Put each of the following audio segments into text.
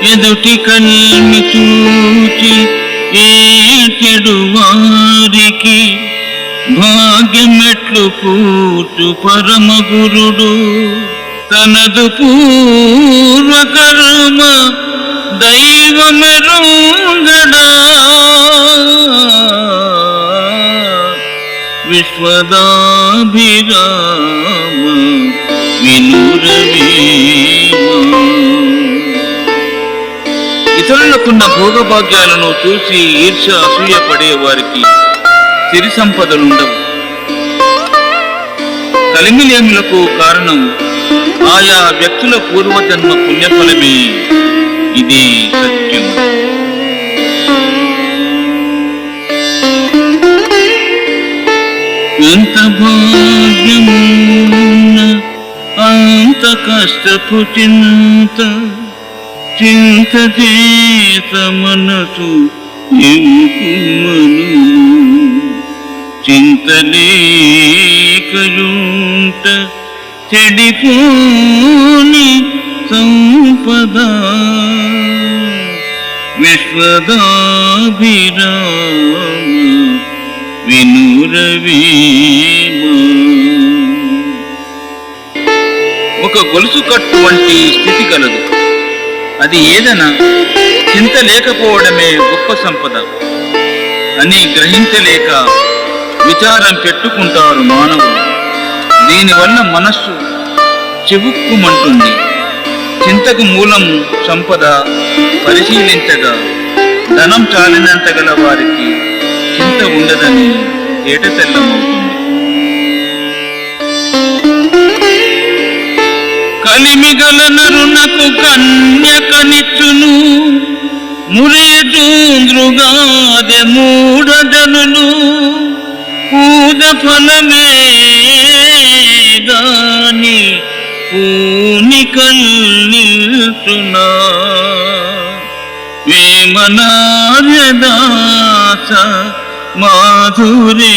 ఎదుటి కల్మి చూచి ఏచెడు వారికి భాగ్యమెట్లు పూచు పరమగురుడు తనదు పూర్వకర్మ దైవమెరుంగడా విశ్వదాభిరామ వినురవేమ. ఇతరులకున్న భోగభాగ్యాలను చూసి ఈర్ష్య అసూయ పడే వారికి సిరి సంపదలుండవు. కలిమిలేములకు కారణం ఆయా వ్యక్తుల పూర్వజన్మ పుణ్యఫలమే. ఇది సత్యం. ఎంత భాగ్యమున్న అంత కష్టపు చింత చింత చేత మనసు ఎంకుమను చింతలేకయుంట చెడిపోని సంపద విశ్వదాభిరామ వినురవేమ. ఒక గొలుసు కట్టు వంటి స్థితి కలదు. అది ఏదైనా చింత లేకపోవడమే గొప్ప సంపద అని గ్రహించలేక విచారం పెట్టుకుంటారు మానవులు. దీనివల్ల మనస్సు చివుక్కుమంటుంది. చింతకు మూలం సంపద పరిశీలించగా ధనం చాలినంత గల వారికి చింత ఉండదని తేటతెల్లమవుతుంది. కలిమిగల నరునకు కన్యకనిచ్చును మురేజూంద్రుగాదె మూఢజనులు పూజ ఫలమే గాని పూనికల్నిల్చునా వేమనార్యదాస మాధురేశ.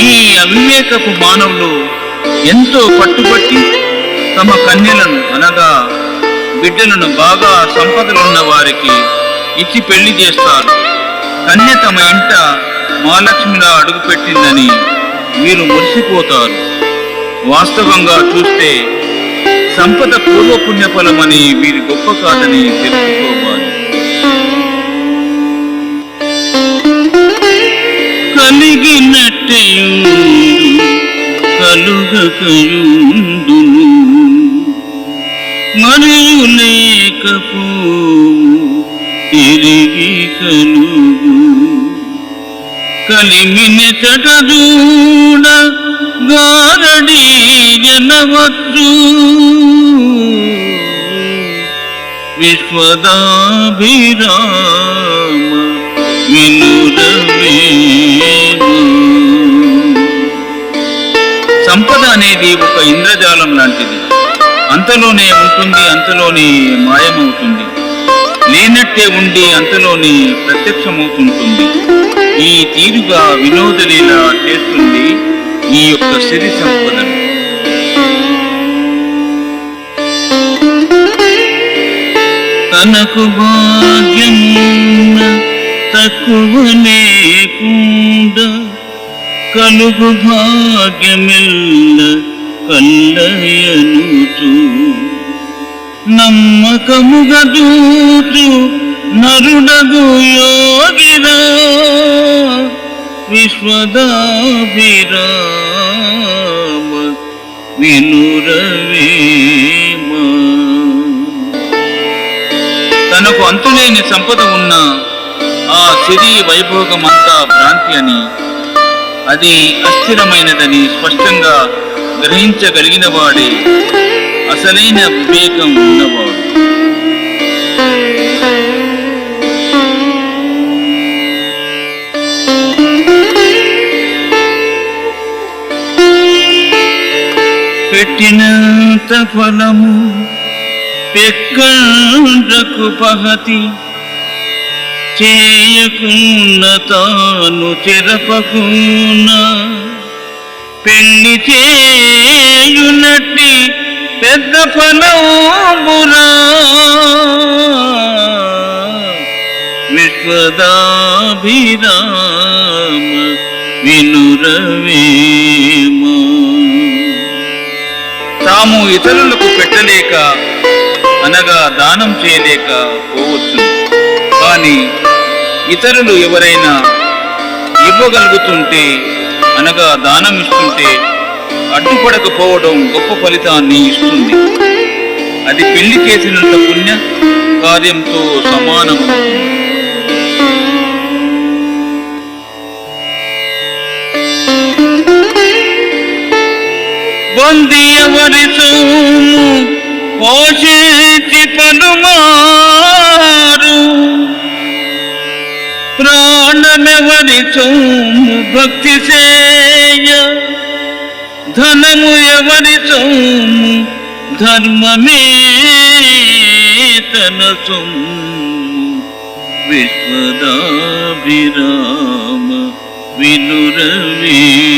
ఈ అవివేకపు మానవులు ఎంతో పట్టుబట్టి తమ కన్యలను అనగా బిడ్డలను బాగా సంపదలున్న వారికి ఇచ్చి పెళ్లి చేస్తారు. కన్య తమ ఇంట మహాలక్ష్మిలా అడుగుపెట్టిందని వీరు మురిసిపోతారు. వాస్తవంగా చూస్తే సంపద పూర్వపుణ్యఫలమని వీరి గొప్ప కాదని తెలుసుకోవాలి. కలిగినట్టేయుండు కలుగకయుండును మరియు లేకపో తిరిగి కలుగు కలిమినెచట చూడ గారడీ జనవచ్చు విశ్వదాభిరామ వినురవేమ. సంపద అనేది ఒక ఇంద్రజాలం లాంటిది. అంతలోనే ఉంటుంది, అంతలోనే మాయమవుతుంది. లేనట్టే ఉండి అంతలోనే ప్రత్యక్షమవుతుంటుంది. ఈ తీరుగా వినోదలీల చేస్తుంది ఈ యొక్క సిరి సంపదను. తనకు భాగ్యమున్న తక్కువ లేకుండా కలుగు భాగ్యమెల్ల కల్లయనుచు నమ్మకముగా చూచు నరుడగు యోగిరా విశ్వదాభిరామ వినురవేమ. తనకు అంతులేని సంపద ఉన్న ఆ సిరి వైభోగమంతా భ్రాంతి అని, అది అస్థిరమైనదని స్పష్టంగా గ్రహించగలిగిన వాడే అసలైన వివేకం ఉన్నవాడు. పెట్టినంత ఫలము పెక్కండ్రకు పహతి చేయకున్న తాను చెరపకున్న పెళ్లి చేయునట్టి పెద్ద ఫలమురా విశ్వదాభిరామ వినురవేమ. తాము ఇతరులకు పెట్టలేక అనగా దానం చేయలేక పోవచ్చు, కానీ ఇతరులు ఎవరైనా ఇవ్వగలుగుతుంటే అనగా దానం ఇస్తుంటే అడ్డుపడకపోవడం గొప్ప ఫలితాన్ని ఇస్తుంది. అది పెళ్లి చేసినంత పుణ్య కార్యంతో సమానము. బంది ఎవరి సోము పోషించి పలుమారు, ప్రాణమెవరి సోము భక్తి చేయ, ధనము ఎవరి సోము ధర్మమే తన సొమ్ము. విశ్వదాభిరామ వినురవేమ.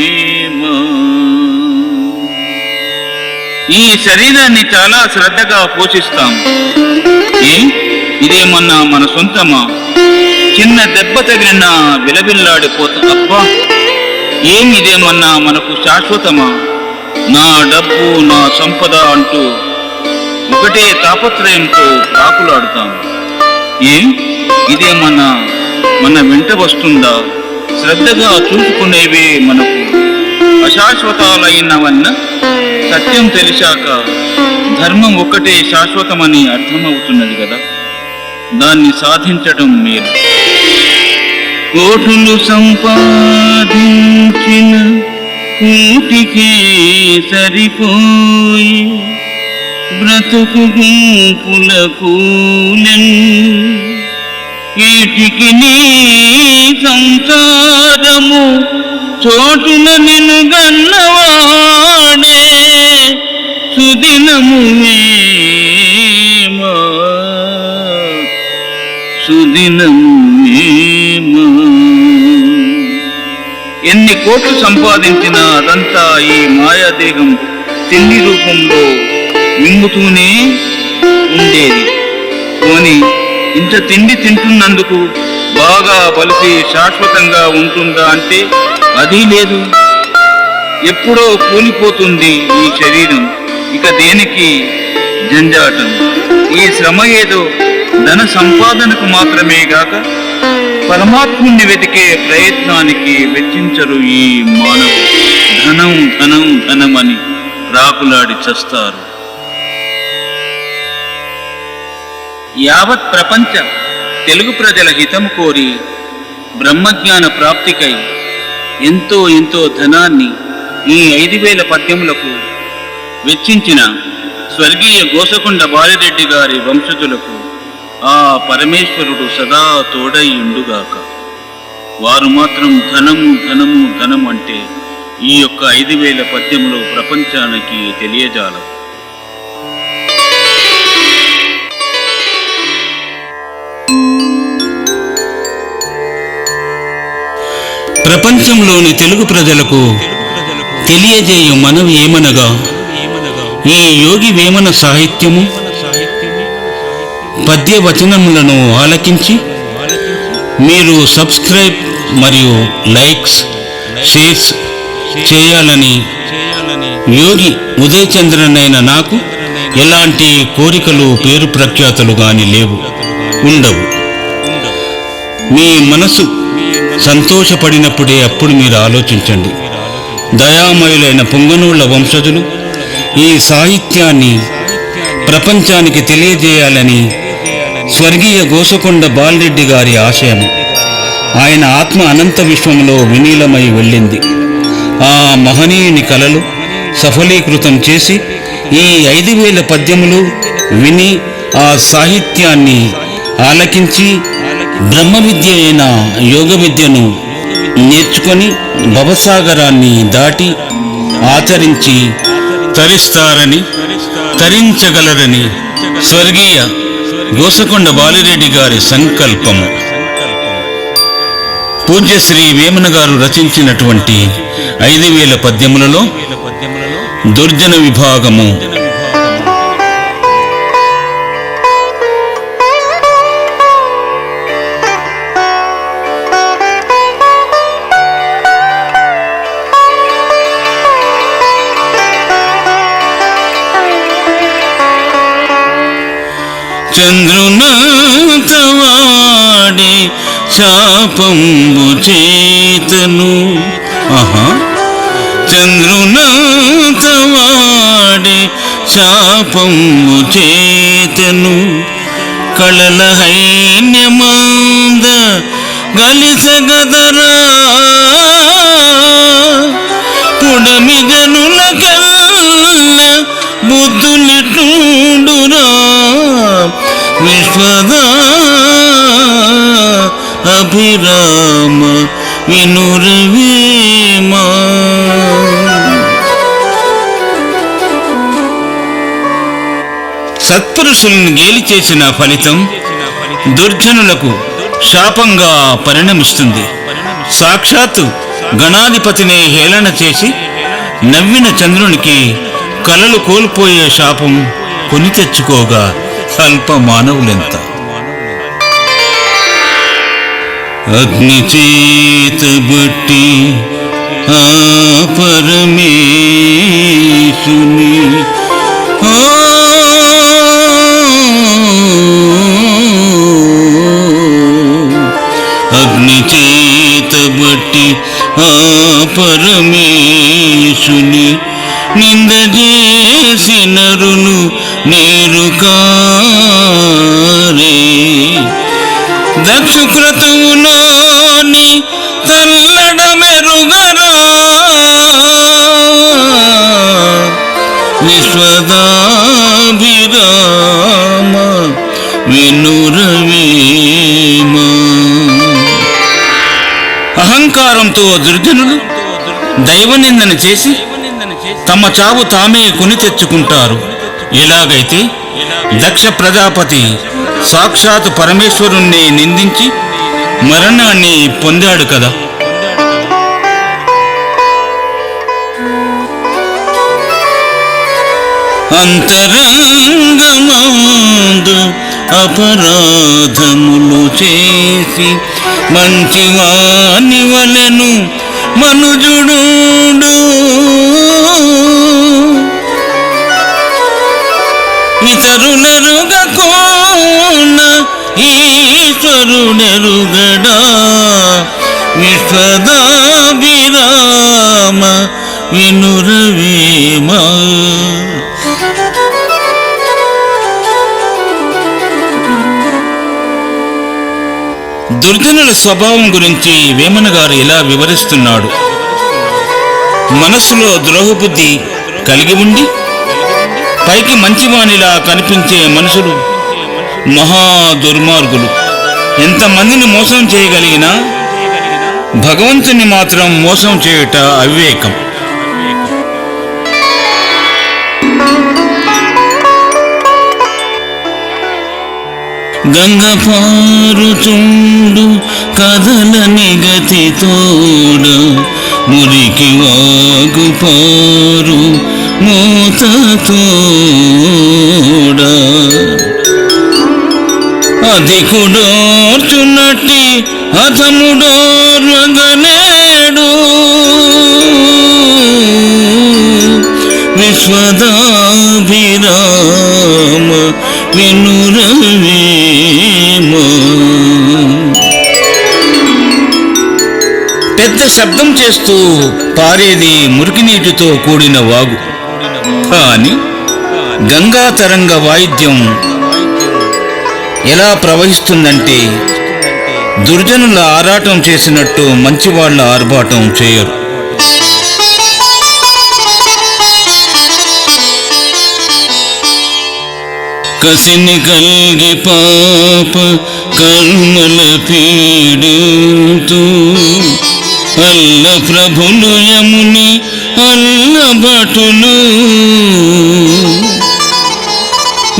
ఈ శరీరాన్ని చాలా శ్రద్ధగా పోషిస్తాం. ఇదేమన్నా మన సొంతమా? చిన్న దెబ్బ తగిలినా విలవిల్లాడిపోతా. అబ్బా, ఇదేమన్నా మనకు శాశ్వతమా? నా డబ్బు, నా సంపద అంటూ ఒకటే తాపత్రయంతో ప్రాకులాడుతాం. ఇదేమన్నా మన వెంట వస్తుందా? శ్రద్ధగా చూసుకునేవే మనకు అశాశ్వతాలైనవన్న సత్యం తెలిసాక ధర్మం ఒక్కటే శాశ్వతమని అర్థమవుతున్నది కదా. దాన్ని సాధించడం మేలు. కోటులు సంపాదించిన కూటికే సరిపోయి బ్రతుకు గుంపుల కూలెన్, ఏటికి నీ సంసారము చోటున నిన్ను గన్నవాడే సుదినము వేమా, సుదినము వేమా. ఎన్ని కోట్లు సంపాదించినా అదంతా ఈ మాయాదేహం తిండి రూపంలో మింగుతూనే ఉండేది. పోనీ ఇంత తిండి తింటున్నందుకు బాగా బలిసి శాశ్వతంగా ఉంటుందా అంటే అది లేదు. ఎప్పుడో కూలిపోతుంది ఈ శరీరం. ఇక దేనికి జంజాటం? ఈ శ్రమ ఏదో ధన సంపాదనకు మాత్రమే గాక పరమాత్ముని వెతికే ప్రయత్నానికి వెచ్చించరు ఈ మానవులు. ధనం ధనం ధనమని రాకులాడి చస్తారు. యావత్ ప్రపంచ తెలుగు ప్రజల హితము కోరి బ్రహ్మజ్ఞాన ప్రాప్తికై ఎంతో ఎంతో ధనాన్ని ఈ 5000 పద్యములకు వెచ్చించిన స్వర్గీయ గోసకొండ బాలిరెడ్డి గారి వంశజులకు ఆ పరమేశ్వరుడు సదా తోడైయుండుగాక. వారు మాత్రం ధనము ధనము ధనం అంటే ఈ యొక్క 5000 పద్యములు ప్రపంచానికి తెలియజాలవు. ప్రపంచంలోని తెలుగు ప్రజలకు తెలియజేయు మనవి ఏమనగా, ఈ యోగి వేమన సాహిత్యము పద్య వచనములను ఆలకించి మీరు సబ్స్క్రైబ్ మరియు లైక్స్, షేర్స్ చేయాలని యోగి ఉదయచంద్రనైన నాకు ఎలాంటి కోరికలు, పేరు ప్రఖ్యాతులు గాని లేవు, ఉండవు. మీ మనసు సంతోషపడినప్పుడే అప్పుడు మీరు ఆలోచించండి. దయామయులైన పొంగనూళ్ల వంశజులు ఈ సాహిత్యాన్ని ప్రపంచానికి తెలియజేయాలని స్వర్గీయ గోసకొండ బాలిరెడ్డి గారి ఆశయము. ఆయన ఆత్మ అనంత విశ్వంలో వినీలమై వెళ్ళింది. ఆ మహనీయుని కలలు సఫలీకృతం చేసి ఈ 5000 పద్యములు విని ఆ సాహిత్యాన్ని ఆలకించి బ్రహ్మ విద్య అయిన యోగ విద్యను నేర్చుకొని భవసాగరాన్ని దాటి ఆచరించి తరిస్తారని, తరించగలరని స్వర్గీయ గోసకొండ బాలిరెడ్డి గారి సంకల్పము. పూజ్యశ్రీ వేమన గారు రచించినటువంటి 5000 పద్యములలో దుర్జన విభాగము చంద్రునంతవాడే శాపంబు చేతను చంద్రునంతవాడే శాపంబు చేతను కళల హైన్యమంద గలిసగదరా పుడమి జనుల కల్ల బుద్ధులిటుండురా విశ్వదా అభిరామ వినురవేమా. సత్పురుషులను గేలి చేసిన ఫలితం దుర్జనులకు శాపంగా పరిణమిస్తుంది. సాక్షాత్తు గణాధిపతిని హేళన చేసి నవ్విన చంద్రునికి కలలు కోల్పోయే శాపం కొని తెచ్చుకోగా అల్ప మానవులెంత. అగ్ని చేత బట్టి ఆ పరమేశుని అగ్ని చేత బట్టి ఆ పరమేశుని నింద చేసిన రును నేరు కారే దక్షుక్రతువులోని తల్లడ మెరుగరా విశ్వదాభిరామ వినురవేమా. అహంకారంతో దుర్జనులు దైవనిందన చేసి తమ చావు తామే కొని తెచ్చుకుంటారు. ఎలాగైతే దక్ష ప్రజాపతి సాక్షాత్ పరమేశ్వరుణ్ణి నిందించి మరణాన్ని పొందాడు కదా. అంతరంగమందు అపరాధములు చేసి మంచివాని వలెను మనుజుడు ఇతరులెరుగకోన ఈశ్వరుడెరుగడా విశ్వదాభిరామ వినురవేమా. దుర్జనుల స్వభావం గురించి వేమన గారు ఇలా వివరిస్తున్నాడు. మనస్సులో ద్రోహబుద్ధి కలిగి ఉండి పైకి మంచివానిలా కనిపించే మనుషులు మహా దుర్మార్గులు. ఎంతమందిని మోసం చేయగలిగినా భగవంతుని మాత్రం మోసం చేయుట అవివేకం. గంగ పారుచుండు కదలని గతి తోడ మురికి వాగు పారు మూత తోడ అధికుడోర్చున్నట్టి అతముడోర్వగనేడు విశ్వదాభిరామ వినురవేమా. పెద్ద శబ్దం చేస్తూ పారేది మురికి నీటితో కూడిన వాగు, కానీ గంగా తరంగ వాయిద్యం ఎలా ప్రవహిస్తుందంటే దుర్జనుల ఆరాటం చేసినట్టు మంచివాళ్ల ఆర్భాటం చేయరు. కసిని కల్గి పాప కర్మల పీడుతూ అల్ల ప్రభులు యముని అల్ల భటులు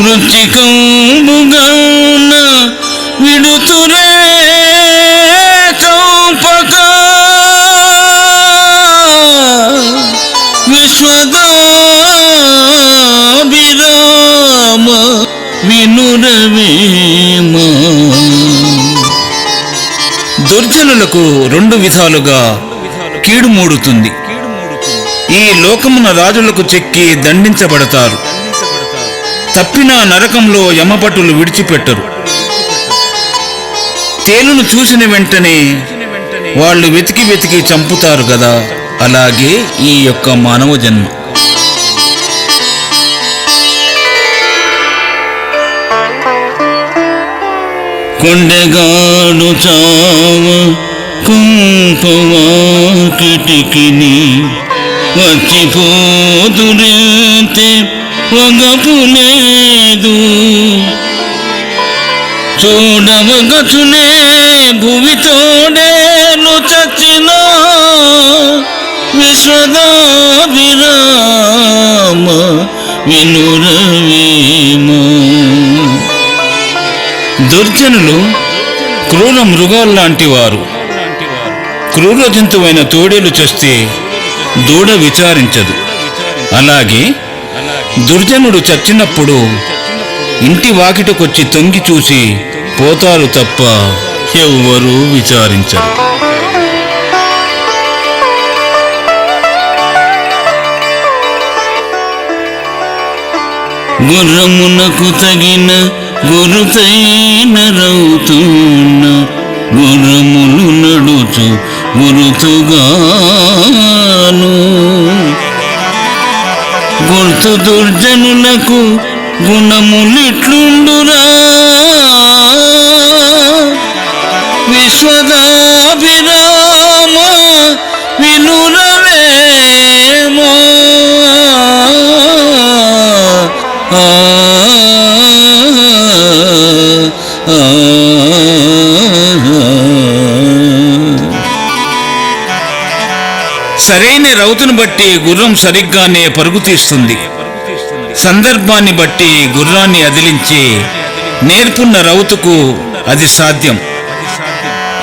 రుచికంబుగాన విడుతురే చౌపక విశ్వదాభిరామ వినురవేమా. దుర్జనులకు రెండు విధాలుగా కీడు మూడుతుంది. ఈ లోకమున రాజులకు చెక్కి దండించబడతారు. తప్పిన నరకంలో యమభటులు విడిచిపెట్టరు. తేలును చూసిన వెంటనే వాళ్ళు వెతికి వెతికి చంపుతారు కదా, అలాగే ఈ యొక్క మానవ జన్మ. కొండగాడు చావ కుంపవా కిటికిని వచ్చిపోదురేతే వగపు లేదు. చూడవగచునే భువి తోడేలు చచ్చిన విశ్వదాభిరామ వినురవేమ. దుర్జనులు క్రూర మృగాల్లాంటి వారు. క్రూర జంతువైన తోడేలు చేస్తే దూడ విచారించదు. అలాగే దుర్జనుడు చచ్చినప్పుడు ఇంటి వాకిటకొచ్చి తొంగి చూసి పోతారు తప్ప ఎవ్వరూ విచారించరు. గుర్రమునకు తగిన గురుతైన రౌతున్న గుర్రములు నడుచు గురుతుగాను. గుర్తు దుర్జనులకు గుణములిట్లుండురా. విశ్వదాభిరామ వినురవేమో. సరైన రౌతును బట్టి గుర్రం సరిగ్గానే పరుగు తీస్తుంది. సందర్భాన్ని బట్టి గుర్రాన్ని అదిలించి నేర్పున్న రౌతుకు అది సాధ్యం.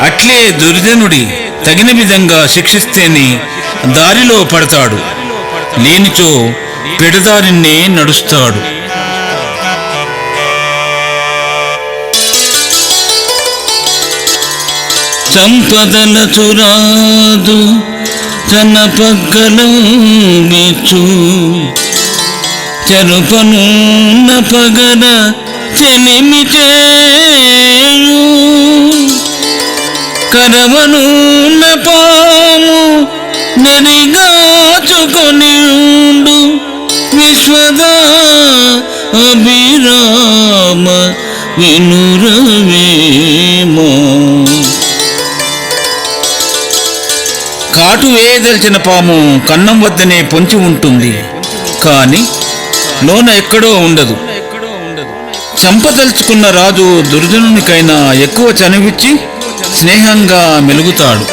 అట్లే దుర్జనుడి తగిన విధంగా శిక్షిస్తేనే దారిలో పడతాడు, లేనిచో పెడదారినే నడుస్తాడు. చంపదల చురాదు తన పగ్గలం బిచ్చు చెరుపనున్న పగర చెలిమి చేయు. కరవనున్న పాము నెరిగాచుకొని ఉండు. విశ్వదా అభిరామ వినురవేమో. కాటు వేయదలిచిన పాము కన్నం వద్దనే పొంచి ఉంటుంది, కాని లోన ఎక్కడో ఉండదు. చంపదలుచుకున్న రాజు దుర్జనునికైనా ఎక్కువ చనువిచ్చి స్నేహంగా మెలుగుతాడు.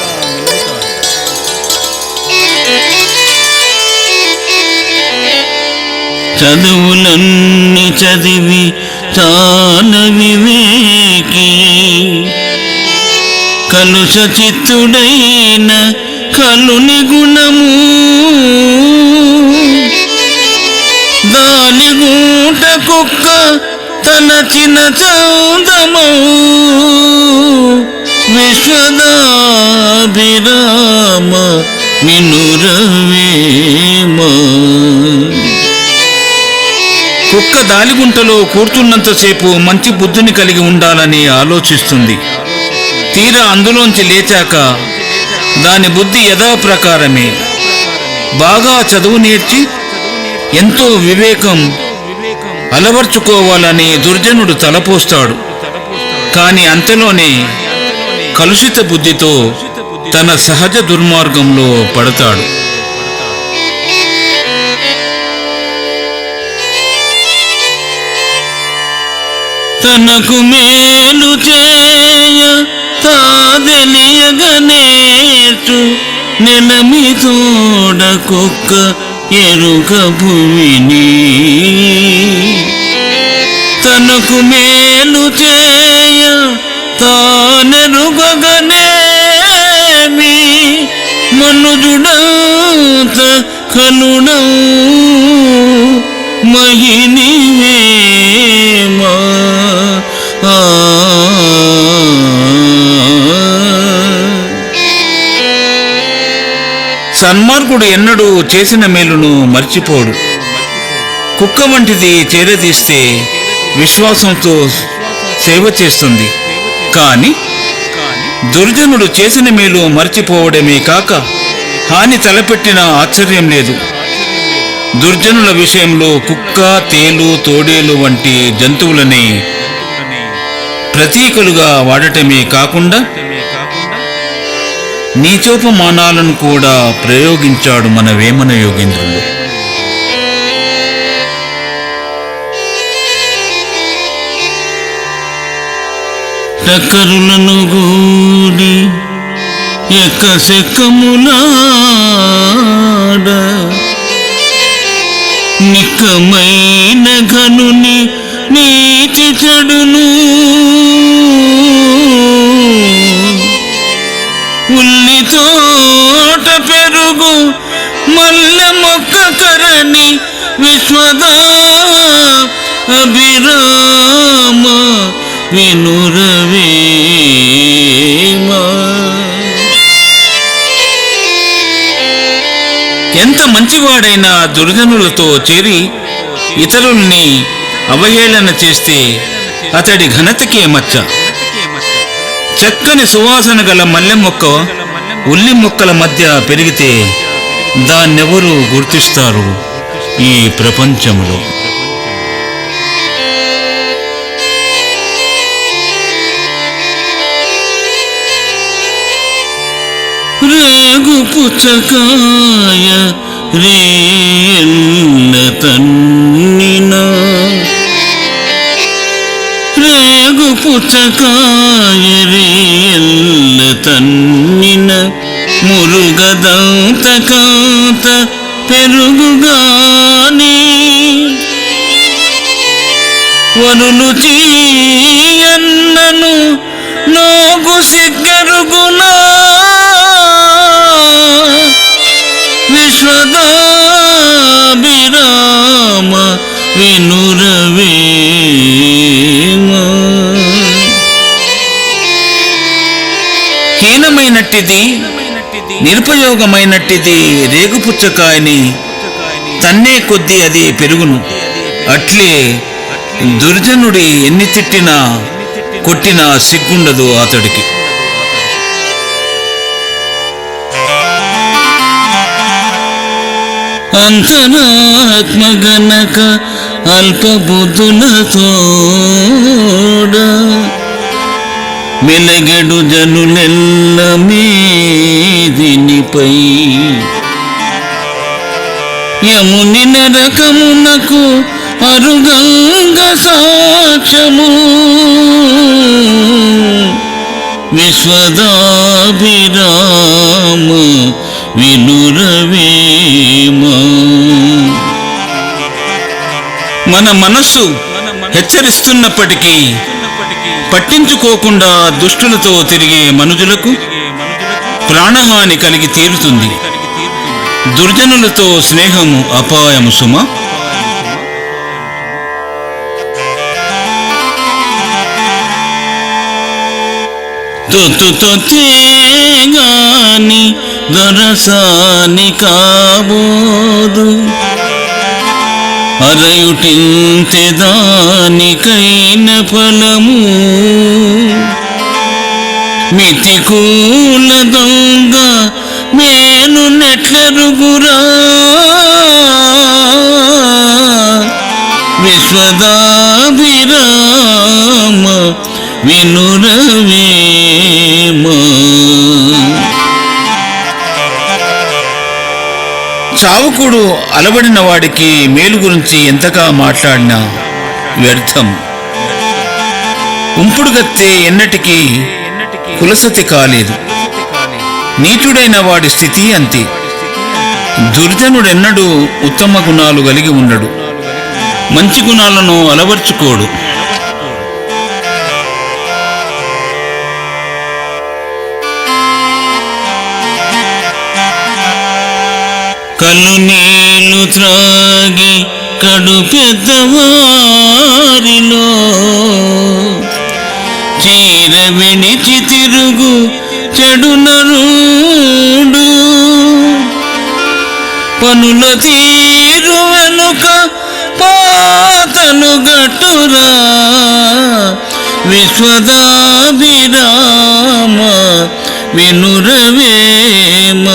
చదువులన్నీ చదివి తాన వివేకి కలుష చిత్తుడైన కలుని గుణము. దాని గూట కుక్క తలచిన చౌదము. విశ్వదాభిరామ వినురవేమ. కుక్క దాలిగుంటలో కూర్చున్నంతసేపు మంచి బుద్ధిని కలిగి ఉండాలని ఆలోచిస్తుంది. తీరా అందులోంచి లేచాక దాని బుద్ధి యథాప్రకారమే. బాగా చదువు నేర్చి ఎంతో వివేకం అలవర్చుకోవాలని దుర్జనుడు తలపోస్తాడు. కాని అంతలోనే కలుషిత బుద్ధితో తన సహజ దుర్మార్గంలో పడతాడు. తనకు మేలు చేయ తాదెలియగనేటు నెలమి తోడ కుక్క ఎరుక భూమిని. తనకు మేలు చేయ తానెరుగగనేమి. మనుజుడంత కనుడం మహినివేమా. సన్మార్గుడు ఎన్నడూ చేసిన మేలును మర్చిపోడు. కుక్క వంటిది చేరదీస్తే విశ్వాసంతో సేవ చేస్తుంది. కానీ దుర్జనుడు చేసిన మేలు మర్చిపోవడమే కాక హాని తలపెట్టిన ఆశ్చర్యం లేదు. దుర్జనుల విషయంలో కుక్క, తేలు, తోడేలు వంటి జంతువులని ప్రతీకలుగా వాడటమే కాకుండా నీచోపమానాలను కూడా ప్రయోగించాడు మన వేమన యోగేంద్రుడు. టక్కరులను గూడి ఎక్కసెక్కములాడ నిక్కమైన ఘనుని నీతి చెడును ఉల్లి తోట పెరుగు మల్లె మొక్క కరణి విశ్వదా అభిరామ వినురవేమా. ఎంత మంచివాడైనా దుర్జనులతో చేరి ఇతరుల్ని అవహేళన చేస్తే అతడి ఘనతకే మచ్చ. చక్కని సువాసన గల మల్లె మొక్క ఉల్లి మొక్కల మధ్య పెరిగితే దాన్నెవరు గుర్తిస్తారు ఈ ప్రపంచంలో? రేగు పుచ్చకాయ రేయల్ల తన్నిన రేగు పుచ్చకాయ రేయల్ల తన్నిన మురుగదంత కాంత పెరుగుగాని వరులు చీయన్నను నోగు సిగ్గరుగునా విశ్వదాభిరామ వినురవేమా. హీనమైనట్టిది, నిరుపయోగమైనట్టిది రేగుపుచ్చకాయని తన్నే కొద్దీ అది పెరుగును. అట్లే దుర్జనుడి ఎన్ని తిట్టినా కొట్టినా సిగ్గుండదు అతడికి. అంతరాత్మ గనక అల్పబుద్ధులతోడ మెలగడు జనులెల్ల మీదినిపై యముని నరకమునకు అరుగంగ సాక్ష్యము విశ్వదాభిరామ వినురవేమా. మన మనస్సు హెచ్చరిస్తున్నప్పటికీ పట్టించుకోకుండా దుష్టులతో తిరిగే మనుజులకు ప్రాణహాని కలిగి తీరుతుంది. దుర్జనులతో స్నేహము అపాయము సుమ. తొత్తుతొత్తేగాని దొరసాని కాబోదు అరయుటింతే దానికైన ఫలము మితికూల దొంగ మేను నెట్లరుగురా విశ్వదాభిరామ వినురవేమా. చావుకుడు అలవడిన వాడికి మేలు గురించి ఎంతగా మాట్లాడినా వ్యర్థం. ఉంపుడుగత్తె ఎన్నటికీ కులసతి కాలేదు. నీచుడైన వాడి స్థితి అంతే. దుర్జనుడెన్నడూ ఉత్తమ గుణాలు కలిగి ఉండడు, మంచి గుణాలను అలవర్చుకోడు. కళ్ళు నీళ్లు త్రాగి కడు పెద్దవారిలో చీర విడిచి తిరుగు చెడు నరుడు పనుల తీరు వెనుక పాతను గట్టురా విశ్వదాభిరామ వినురవేమ.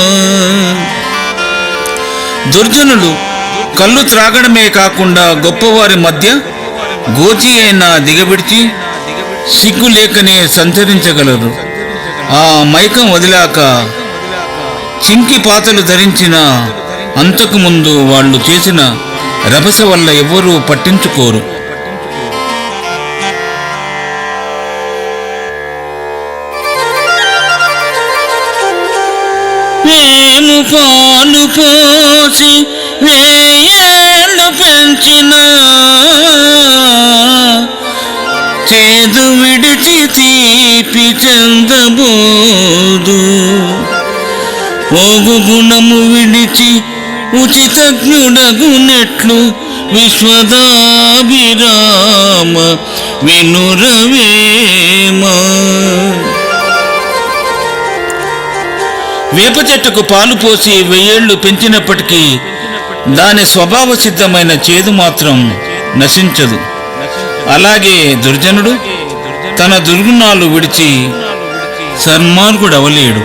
దుర్జనులు కళ్ళు త్రాగడమే కాకుండా గొప్పవారి మధ్య గోచి అయినా దిగబిడిచి సిగ్గు లేకనే సంచరించగలరు. ఆ మైకం వదిలాక చింకి పాతలు ధరించిన అంతకు ముందు వాళ్ళు చేసిన రభస వల్ల ఎవ్వరూ పట్టించుకోరు. వేము పాలు పోసి వేయేళ్ళు పెంచిన చేదు విడిచి తీపి చెందబోదు. పోగు గుణము విడిచి ఉచితజ్ఞుడగునెట్లు విశ్వదాభిరామ వినురవేమ. వేప చెట్టుకు పాలు పోసి 1000 ఏళ్లు పెంచినప్పటికీ దాని స్వభావ సిద్ధమైన చేదు మాత్రం నశించదు. అలాగే దుర్జనుడు తన దుర్గుణాలు విడిచి సన్మార్గుడవలేడు.